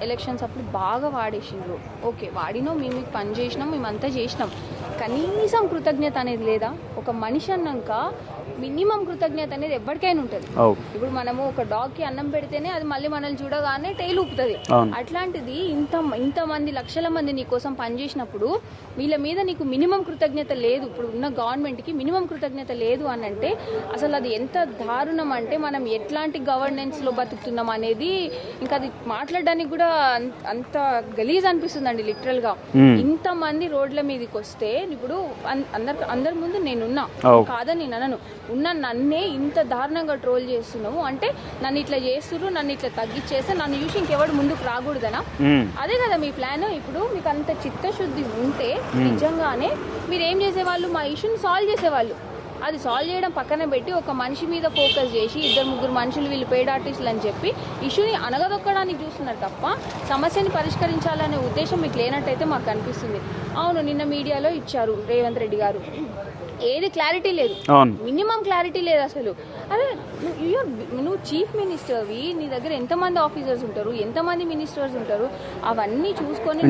Elections అప్పుడు బాగా వాడేసిండ్రు. Okay, వాడినో మేము మీకు పని చేసినాం, మేమంతా చేసినాం, కనీసం కృతజ్ఞత అనేది లేదా? ఒక మనిషి అన్నాక మినిమం కృతజ్ఞత అనేది ఎవరికైనా ఉంటుంది. ఇప్పుడు మనము ఒక డాగ్కి అన్నం పెడితేనే అది మళ్ళీ మనల్ని చూడగానే టైల్ ఊపుతుంది. అట్లాంటిది ఇంతమంది లక్షల మంది నీ కోసం పనిచేసినప్పుడు వీళ్ళ మీద నీకు మినిమం కృతజ్ఞత లేదు. ఇప్పుడు ఉన్న గవర్నమెంట్కి మినిమం కృతజ్ఞత లేదు అని అంటే అసలు అది ఎంత దారుణం అంటే మనం ఎట్లాంటి గవర్నెన్స్లో బతుకుతున్నాం అనేది ఇంకా అది మాట్లాడడానికి కూడా అంత గలీజ్ అనిపిస్తుందండి లిటరల్గా. ఇంతమంది రోడ్ల మీదకి వస్తే ఇప్పుడు అందరి ముందు నేనున్నా, కాదని నేను అనను, ఉన్న నన్నే ఇంత దారుణంగా ట్రోల్ చేస్తున్నావు అంటే నన్ను ఇట్లా చేస్తున్నారు, నన్ను ఇట్లా తగ్గించేస్తే నన్ను చూసి ఇంకెవడు ముందుకు రాకూడదనా? అదే కదా మీ ప్లాన్. ఇప్పుడు మీకు అంత చిత్తశుద్ధి ఉంటే నిజంగానే మీరు ఏం చేసేవాళ్ళు, మా ఇష్యూని సాల్వ్ చేసేవాళ్ళు. అది సాల్వ్ చేయడం పక్కన పెట్టి ఒక మనిషి మీద ఫోకస్ చేసి 2-3 మనుషులు వీళ్ళు పెయిడ్ ఆర్టిస్టులు అని చెప్పి ఇష్యూని అనగదొక్కడానికి చూస్తున్నారు తప్ప సమస్యని పరిష్కరించాలనే ఉద్దేశం మీకు లేనట్టయితే మాకు అనిపిస్తుంది. అవును, నిన్న మీడియాలో ఇచ్చారు రేవంత్ రెడ్డి గారు, ఏది క్లారిటీ లేదు, మినిమం క్లారిటీ లేదు అసలు. అదే నువ్వు చీఫ్ మినిస్టర్వి, నీ దగ్గర ఎంతమంది ఆఫీసర్స్ ఉంటారు, ఎంతమంది మినిస్టర్స్ ఉంటారు, అవన్నీ చూసుకొని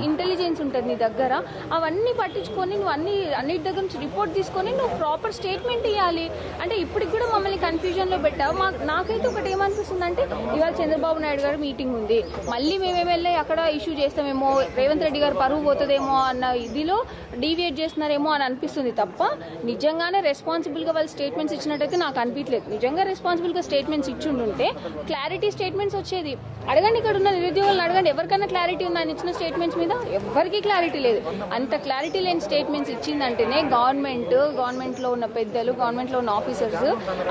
ఇంటెలిజెన్స్ ఉంటుంది నీ దగ్గర, అవన్నీ పట్టించుకొని నువ్వు అన్నిటి దగ్గర నుంచి రిపోర్ట్ తీసుకొని నువ్వు ప్రాపర్ స్టేట్మెంట్ ఇవ్వాలి. అంటే ఇప్పటికి కూడా మమ్మల్ని కన్ఫ్యూజన్లో పెట్టావు. నాకైతే ఒకటి ఏమనిపిస్తుంది అంటే ఇవాళ చంద్రబాబు నాయుడు గారు మీటింగ్ ఉంది, మళ్ళీ మేమేమి వెళ్ళి అక్కడ ఇష్యూ చేస్తామేమో, రేవంత్ రెడ్డి గారు పరువు పోతుందేమో అన్న ఇదిలో డీవియేట్ చేస్తున్నారేమో అని అనిపిస్తుంది తప్ప నిజంగానే రెస్పాన్సిబుల్గా వాళ్ళు స్టేట్మెంట్స్ ఇచ్చినట్టయితే నాకు అనిపించలేదు. నిజంగా రెస్పాన్సిబుల్గా స్టేట్మెంట్స్ ఇచ్చిండుంటే క్లారిటీ స్టేట్మెంట్స్ వచ్చేది. అడగండి, ఇక్కడ ఉన్న నిరుద్యోగులను అడగండి, ఎవరికైనా క్లారిటీ ఉందా ఆయన ఇచ్చిన స్టేట్మెంట్స్ మీద? ఎవరికి క్లారిటీ లేదు. అంత క్లారిటీ లేని స్టేట్మెంట్స్ ఇచ్చిందంటేనే గవర్నమెంట్లో ఉన్న పెద్దలు, గవర్నమెంట్లో ఉన్న ఆఫీసర్స్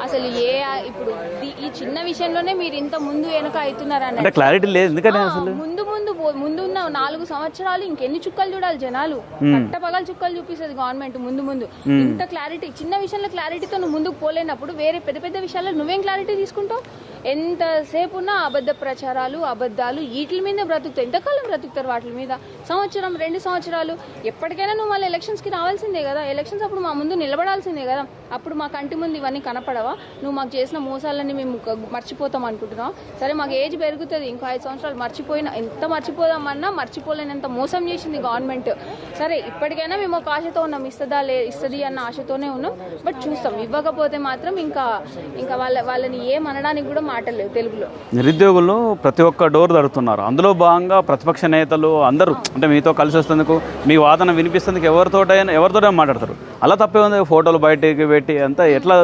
అసలు ఇప్పుడు ఈ చిన్న విషయంలోనే మీరు ఇంత ముందు వెనక అవుతున్నారన్న క్లారిటీ లేదు. ముందున్న 4 సంవత్సరాలు ఇంకెన్ని చుక్కలు చూడాలి జనాలు? పట్టపగలు చుక్కలు చూపిస్తుంది గవర్నమెంట్ ముందు. ఇంత క్లారిటీ, చిన్న విషయంలో క్లారిటీతో నువ్వు ముందుకు పోలేనప్పుడు వేరే పెద్ద పెద్ద విషయాల్లో నువ్వేం క్లారిటీ తీసుకుంటావు? ఎంతసేపు ఉన్న అబద్ధ ప్రచారాలు, అబద్ధాలు, వీటి మీద బ్రతుకుతావు. ఎంతకాలం బ్రతుకుతారు వాటి మీద? సంవత్సరం, 2 సంవత్సరాలు. ఎప్పటికైనా నువ్వు మళ్ళీ ఎలక్షన్స్కి రావాల్సిందే కదా, ఎలక్షన్స్ అప్పుడు మా ముందు నిలబడాల్సిందే కదా. అప్పుడు మా కంటి ముందు ఇవన్నీ కనపడవా? నువ్వు మాకు చేసిన మోసాలన్నీ మేము మర్చిపోతాం అనుకుంటున్నావు? సరే, మాకు ఏజ్ పెరుగుతుంది, ఇంకో 5 సంవత్సరాలు ఎంత మర్చిపోదామన్నా మర్చిపోలేనంత మోసం చేసింది గవర్నమెంట్. సరే, ఇప్పటికైనా మేము ఒక ఆశతో ఉన్నాం, ఇస్తుంది అన్న ఆశతోనే ఉన్నాం. బట్ చూస్తాం, ఇవ్వకపోతే మాత్రం ఇంకా వాళ్ళని ఏమనడానికి కూడా మాటలు లేవు తెలుగులో. నిరుద్యోగులు ప్రతి ఒక్క డోర్ తడుతున్నారు. అందులో భాగంగా ప్రతిపక్ష నేతలు అందరూ అంటే మీతో కలిసి వస్తేందుకు, మీ వాదన వినిపిస్తేందుకు ఎవరితోటైనా మాట్లాడతారు. అలా తప్పే ఉంది, ఫోటోలు బయటకి పెట్టి అంతా ఎట్లా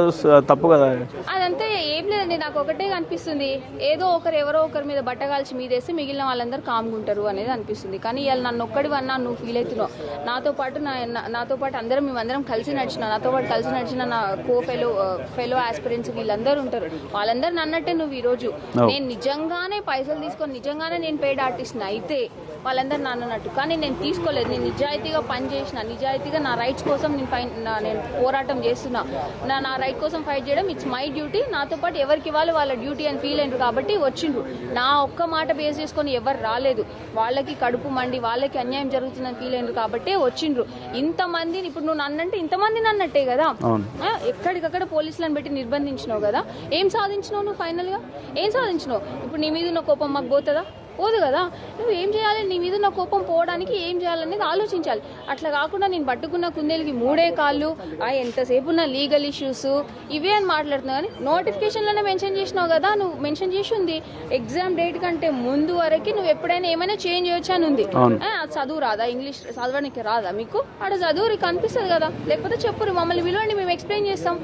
తప్పు కదా? అదంతా ఏం లేదండి, నాకు ఒకటే అనిపిస్తుంది, ఏదో ఎవరో ఒకరి మీద బట్టగాల్చి మీదేస్తే మిగిలిన వాళ్ళందరూ కామ్గుంటారు అనేది అనిపిస్తుంది. కానీ ఇవాళ నన్ను ఒక్కడివన్నా నువ్వు ఫీల్ అవుతున్నావు. నాతో పాటు మేమందరం కలిసి నడిచిన, నాతో పాటు కలిసి నడిచిన నా ఫెలో ఆస్పిరెంట్స్ వీళ్ళందరూ ఉంటారు. వాళ్ళందరూ నన్నట్టే నువ్వు ఈరోజు. నేను నిజంగానే పైసలు తీసుకొని నిజంగానే నేను పెయిడ్ ఆర్టిస్ట్ని అయితే వాళ్ళందరూ నన్నట్టు. కానీ నేను తీసుకోలేదు. నేను నిజాయితీగా పనిచేసిన, నిజాయితీగా నా రైట్స్ కోసం నేను పోరాటం చేస్తున్నా. నా రైట్ కోసం ఫైట్ చేయడం ఇట్స్ మై డ్యూటీ. నాతో పాటు ఎవరికి ఇవ్వాలి వాళ్ళ డ్యూటీ అని ఫీల్ అయినరు కాబట్టి వచ్చిండ్రు. నా ఒక్క మాట బేస్ చేసుకొని ఎవరు రాలేదు. వాళ్ళకి కడుపు మండి, వాళ్ళకి అన్యాయం జరుగుతుందని ఫీల్ అయినరు కాబట్టి వచ్చిండ్రు. ఇంతమందిని ఇప్పుడు నువ్వు నన్నంటే ఇంతమంది నన్నట్టే కదా. ఎక్కడికక్కడ పోలీసులను పెట్టి నిర్బంధించినావు కదా. ఏం సాధించినావు నువ్వు? ఫైనల్గా ఏం సాధించినావు? ఇప్పుడు నీ మీద ఉన్న కోపం మాకు పోతుందా? పోదు కదా. నువ్వు ఏం చేయాలి? నీ మీద నా కోపం పోవడానికి ఏం చేయాలనేది ఆలోచించాలి. అట్లా కాకుండా నేను పట్టుకున్న కుందేలకి 3 కాళ్ళు, ఎంతసేపు ఉన్న లీగల్ ఇష్యూస్ ఇవే అని మాట్లాడుతున్నావు. కానీ నోటిఫికేషన్లోనే మెన్షన్ చేసినావు కదా. నువ్వు మెన్షన్ చేసి ఉంది ఎగ్జామ్ డేట్ కంటే ముందు వరకు నువ్వు ఎప్పుడైనా ఏమైనా చేంజ్ చేయొచ్చు అని ఉంది. చదువు రాదా? ఇంగ్లీష్ చదవడానికి రాదా మీకు? అక్కడ చదువు కనిపిస్తుంది కదా. లేకపోతే చెప్పురు, మమ్మల్ని విలువండి, మేము ఎక్స్ప్లెయిన్ చేస్తాం.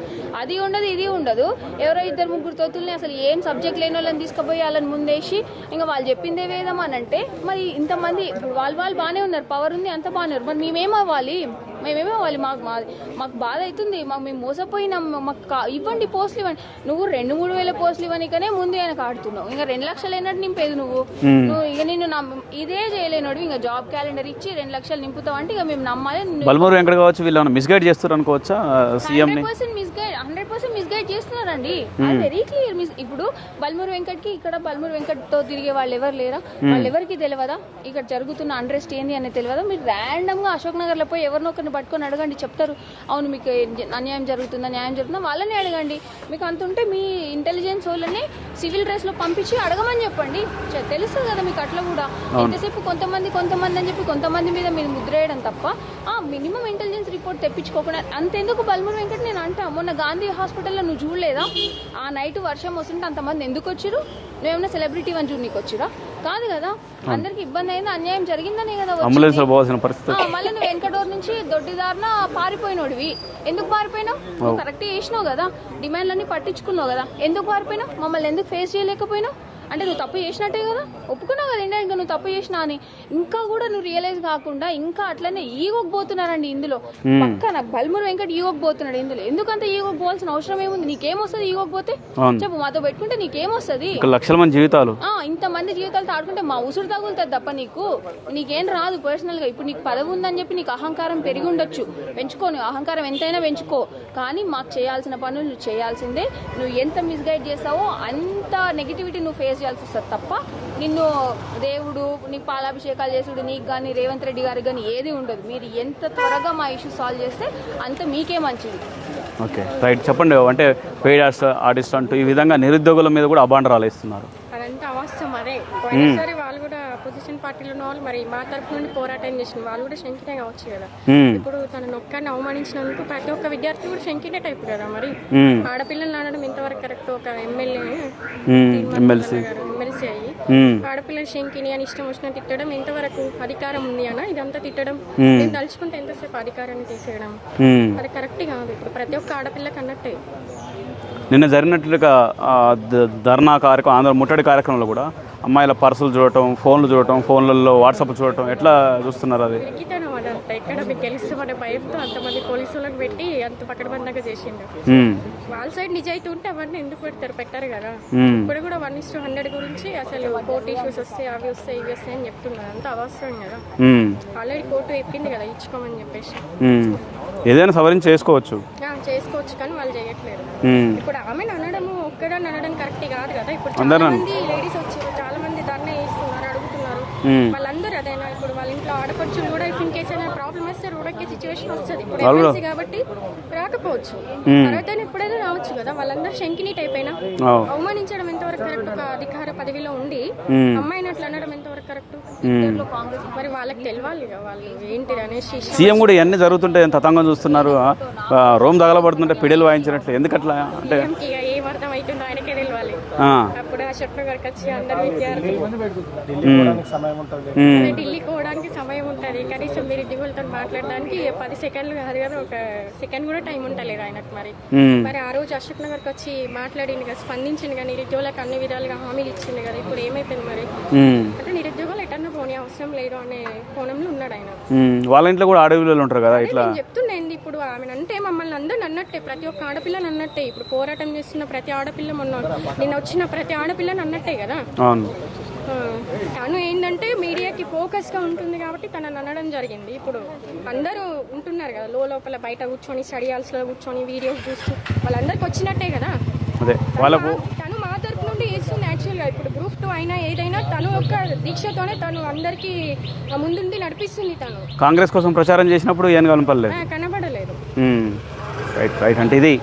అది ఉండదు, ఇది ఉండదు. ఎవరో 2-3 తోతుల్ని అసలు ఏం సబ్జెక్ట్ లేని వాళ్ళని తీసుకుపోయి వాళ్ళని ముందేసి ఇంకా వాళ్ళు చెప్పిందే వేదం అని అంటే మరి ఇంతమంది ఇప్పుడు వాళ్ళు బాగానే ఉన్నారు, పవర్ ఉంది, అంత బాగున్నారు. మరి మేమేమవ్వాలి? మాకు బాధ అవుతుంది. మేము మోసపోయినాం. మాకు ఇవ్వండి, పోస్టులు ఇవ్వండి. నువ్వు 2-3 వేల పోస్టులు ఇవ్వనికనే ముందు ఆయన ఆడుతున్నావు. ఇంకా 2 లక్షలు అయినట్టు నింపేది నువ్వు ఇక నిన్ను ఇదే చేయలేనోడు. ఇంకా జాబ్ క్యాలెండర్ ఇచ్చి 2 లక్షలు నింపుతావు అంటే ఇక మేము నమ్మాలి. బల్మూరు వెంకట కావచ్చు, వీళ్ళు మిస్గైడ్ చేస్తారు అనుకోవచ్చా? 100% మిస్గైడ్, 100% 100% మిస్గైడ్ చేస్తున్నారండి. అది వెరీ క్లియర్. ఇప్పుడు బల్మూరు వెంకట్కి ఇక్కడ బల్మూరు వెంకట్తో తిరిగే వాళ్ళు ఎవరు లేరా? వాళ్ళెవరికి తెలియదా ఇక్కడ జరుగుతున్న అండ్రెస్ట్ ఏంది అనేది తెలియదా? మీరు ర్యాండమ్గా అశోక్ నగర్లో పోయి ఎవరినో ఒకరిని పట్టుకొని అడగండి, చెప్తారు. అవును మీకు అన్యాయం జరుగుతుందా, న్యాయం జరుగుతుందా, వాళ్ళని అడగండి. మీకు అంత ఉంటే మీ ఇంటెలిజెన్స్ వాళ్ళని సివిల్ డ్రెస్లో పంపించి అడగమని చెప్పండి, తెలుస్తుంది కదా మీకు. అట్లా కూడా ఎంతసేపు కొంతమంది అని చెప్పి కొంతమంది మీద మీరు ముద్రేయడం తప్ప మినిమం ఇంటెలిజెన్స్ రిపోర్ట్ తెప్పించుకోకుండా అంతెందుకు బల్మూరు వెంకట్ నేను అంటా, మొన్న గాంధీ హాస్పిటల్లో నువ్వు చూడలేదా? ఆ నైట్ వర్షం వస్తుంటే అంతమంది ఎందుకు వచ్చిరు? నువ్వేమన్నా సెలబ్రిటీ అని చూడనీకి వచ్చిరా? కాదు కదా. అందరికి ఇబ్బంది అయింది, అన్యాయం జరిగిందనే కదా. మళ్ళీ నువ్వు వెంకటూరు నుంచి దొడ్డిదారిన పారిపోయినోడివి. ఎందుకు పారిపోయినావు? నువ్వు కరెక్ట్ చేసినావు కదా, డిమాండ్లన్నీ పట్టించుకున్నావు కదా, ఎందుకు పారిపోయినావు? మమ్మల్ని ఎందుకు ఫేస్ చేయలేకపోయినావు? అంటే నువ్వు తప్పు చేసినట్టే కదా, ఒప్పుకున్నావు కదా ఇండియా, ఇంకా నువ్వు తప్పు చేసినా అని. ఇంకా కూడా నువ్వు రియలైజ్ కాకుండా ఇంకా అట్లనే ఈగోకి పోతున్నారండి ఇందులో. పక్కన బల్మూరు వెంకట్ ఈగోకి పోతున్నాడు ఇందులో. ఎందుకంత ఈగోకి పోవాల్సిన అవసరం ఏముంది? నీకేమొస్తుంది ఈగోకి పోతే? చెప్పు, మాతో పెట్టుకుంటే నీకేమొస్తుంది? లక్షల మంది జీవితాలు, ఇంతమంది జీవితాలు తాడుకుంటే మా ఉసురు తగులుతుంది తప్ప నీకేం రాదు పర్సనల్ గా. ఇప్పుడు నీకు పదవి ఉందని చెప్పి నీకు అహంకారం పెరిగి ఉండొచ్చు, పెంచుకో, నువ్వు అహంకారం ఎంతైనా పెంచుకో. కానీ మాకు చేయాల్సిన పనులు నువ్వు చేయాల్సిందే. నువ్వు ఎంత మిస్గైడ్ చేస్తావో అంత నెగిటివిటీ నువ్వు ఫేస్ చేయాల్సి వస్తుంది తప్ప నిన్ను దేవుడు నీకు పాలాభిషేకాలు చేసుడు నీకు కానీ రేవంత్ రెడ్డి గారికి కానీ ఏది ఉండదు. మీరు ఎంత త్వరగా మా ఇష్యూ సాల్వ్ చేస్తే అంత మీకే మంచిది. ఓకే రైట్, చెప్పండి. అంటే పెయిడ్ ఆర్టిస్ట్ అంటూ ఈ విధంగా నిరుద్యోగుల మీద కూడా అబాండరాలు ఇస్తున్నారు. అదంతా అవసరం. అదే పోయినసారి వాళ్ళు కూడా అపోజిషన్ పార్టీలో ఉన్న వాళ్ళు మరి మా తరపు నుండి పోరాటం చేసిన వాళ్ళు కూడా శంకినే కావచ్చు కదా. ఇప్పుడు తనను ఒక్కరిని అవమానించినందుకు ప్రతి ఒక్క విద్యార్థి కూడా శంకినే టైప్ కదా. మరి ఆడపిల్లలు అనడం ఎంతవరకు కరెక్ట్? ఒక ఎమ్మెల్సీ అయ్యి ఆడపిల్లలు శంకిని అని ఇష్టం వచ్చిన తిట్టడం ఎంతవరకు అధికారం ఉంది అన్న? ఇదంతా తిట్టడం నేను తలుచుకుంటే ఎంతసేపు అధికారాన్ని తీసేయడం అది కరెక్ట్ కాదు. ఇప్పుడు ప్రతి ఒక్క ఆడపిల్లకి అన్నట్టే. నిన్న జరిగినట్లుగా ధర్నా కార్యక్రమం, ఆంధ్ర ముట్టడి కార్యక్రమంలో కూడా అమ్మాయిల పర్సులు చూడటం, ఫోన్లు చూడటం, ఫోన్లలో వాట్సాప్ చూడటం, ఎట్లా చూస్తున్నారు? అది ఎక్కడ మీకు తెలుసు మన భయంతో అంతమంది పోలీసులకు పెట్టి అంత పక్కడబందగా చేసిండు. వాళ్ళ సైడ్ నిజాయితీ ఉంటే అవన్నీ ఎందుకు పెడతారు? పెట్టారు కదా. ఇప్పుడు కూడా 1:100 గురించి అసలు కోర్టు ఇష్యూస్ వస్తాయి, అవి వస్తాయి, ఇవి వస్తాయి అని చెప్తున్నారు. అంత అవసరం కదా. ఆల్రెడీ కోర్టు చెప్పింది కదా ఇచ్చుకోమని చెప్పేసి. ఏదైనా సవరించి చేసుకోవచ్చు కానీ వాళ్ళు చేయట్లేదు. ఇప్పుడు ఆమెను అనడము ఒక్కడని అనడం కరెక్ట్ కాదు కదా. ఇప్పుడు చాలా మంది లేడీస్ వచ్చి చాలా మంది ధర్నా చేస్తున్నారు, అడుగుతున్నారు. వాళ్ళందరూ అదేనా? ఇప్పుడు వాళ్ళ ఇంట్లో ఆడపడుచులు కూడా ఇఫ్ ఇన్ కేసు అయినా ప్రాబ్లం వస్తే రోడ్కే సిచ్యువేషన్ వస్తుంది. ఇప్పుడు ఎమర్జెన్సీ కాబట్టి రాకపోవచ్చు, తర్వాత ఎప్పుడైనా రావచ్చు కదా. వాళ్ళందరూ శంకిని టైప్ అయినా అవమానించడం ఎంతవరకు కరెక్ట్? ఒక అధికార పదవిలో ఉండి అమ్మాయిని అట్లా అనడం ఎంతవరకు కరెక్ట్? మరి వాళ్ళకి తెలియాలి వాళ్ళు ఏంటిది అనేసి. సీఎం కూడా ఇవన్నీ జరుగుతుంటే తతంగం చూస్తున్నారు, రోమ్ తగలబడుతుంటే పిడలు వాయించినట్లు ఎందుకట్లా? అంటే ఏం అర్థం అవుతుందో ఆయనకే తెలియాలి. అప్పుడు అశోక్ నగర్కి వచ్చి అందరు విద్యార్థులు ఢిల్లీ పోవడానికి సమయం ఉంటుంది. కనీసం మీరు దిగులతో మాట్లాడడానికి 10 సెకండ్లు కాదు కదా, ఒక సెకండ్ కూడా టైం ఉంటలేదు ఆయనకు. మరి ఆ రోజు అశోక్ నగర్కి వచ్చి మాట్లాడింది కదా, స్పందించింది కదా, నిరుద్యోగులకు అన్ని విధాలుగా హామీలు ఇచ్చింది కదా. ఇప్పుడు ఏమైపోయింది మరి? అంటే నిరుద్యోగులు ఎటన్నా పోనీ అవసరం లేదు అనే కోణంలో ఉన్నాడు ఆయన. వాళ్ళ ఇంట్లో కూడా ఆడపిల్లలు ఉంటారు కదా. ఇట్లా చెప్తుండేంది ఇప్పుడు ఆమె అంటే మమ్మల్ని అందరూ అన్నట్టే, ప్రతి ఒక్క ఆడపిల్లని అన్నట్టే. ఇప్పుడు పోరాటం చేస్తున్న ప్రతి ఆడపిల్ల, మొన్న నిన్న వచ్చిన ప్రతి ఆడపిల్లని అన్నట్టే కదా. తను ఏంటంటే మీడియాకి ఫోకస్గా ఉంటుంది కాబట్టి తనని అనడం జరిగింది. ఇప్పుడు అందరూ ఉంటున్నారు కదా లోపల, బయట కూర్చొని స్టడీ హాల్స్లో కూర్చొని వీడియోస్ చూస్తూ వాళ్ళందరికి వచ్చినట్టే కదా. తను మా తరపు నుండి చేస్తుంది యాక్చువల్గా. ఇప్పుడు గ్రూప్ 2 అయినా ఏదైనా తను ఒక దీక్షతోనే తను అందరికీ ముందుండి నడిపిస్తుంది. తను కాంగ్రెస్ కోసం ప్రచారం చేసినప్పుడు ఏం కనపడలేదు. కనబడలేదు. రైట్ అంటే ఇది